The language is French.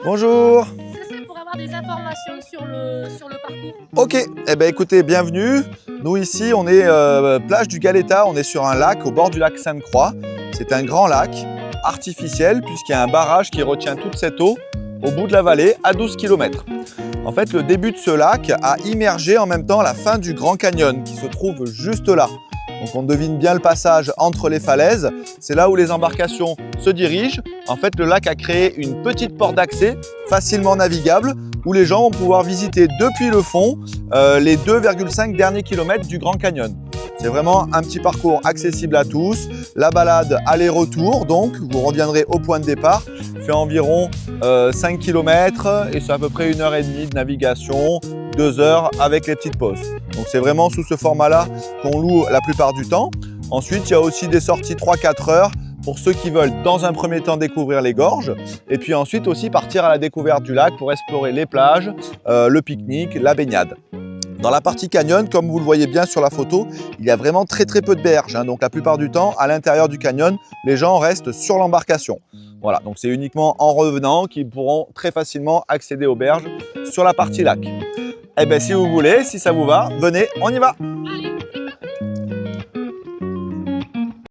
Bonjour. Ça serait pour avoir des informations sur le parcours. Ok, eh ben écoutez, bienvenue. Nous ici, on est plage du Galetas, on est sur un lac au bord du lac Sainte-Croix. C'est un grand lac artificiel puisqu'il y a un barrage qui retient toute cette eau au bout de la vallée à 12 km. En fait, le début de ce lac a immergé en même temps la fin du Grand Canyon qui se trouve juste là. Donc on devine bien le passage entre les falaises, c'est là où les embarcations se dirigent. En fait, le lac a créé une petite porte d'accès facilement navigable où les gens vont pouvoir visiter depuis le fond les 2,5 derniers kilomètres du Grand Canyon. C'est vraiment un petit parcours accessible à tous. La balade aller-retour, donc vous reviendrez au point de départ, fait environ 5 km et c'est à peu près 1h30 de navigation, 2 heures avec les petites pauses. Donc c'est vraiment sous ce format-là qu'on loue la plupart du temps. Ensuite, il y a aussi des sorties 3-4 heures pour ceux qui veulent dans un premier temps découvrir les gorges et puis ensuite aussi partir à la découverte du lac pour explorer les plages, le pique-nique, la baignade. Dans la partie canyon, comme vous le voyez bien sur la photo, il y a vraiment très peu de berges. Donc la plupart du temps, à l'intérieur du canyon, les gens restent sur l'embarcation. Voilà, donc c'est uniquement en revenant qu'ils pourront très facilement accéder aux berges sur la partie lac. Eh bien si vous voulez, si ça vous va, venez, on y va!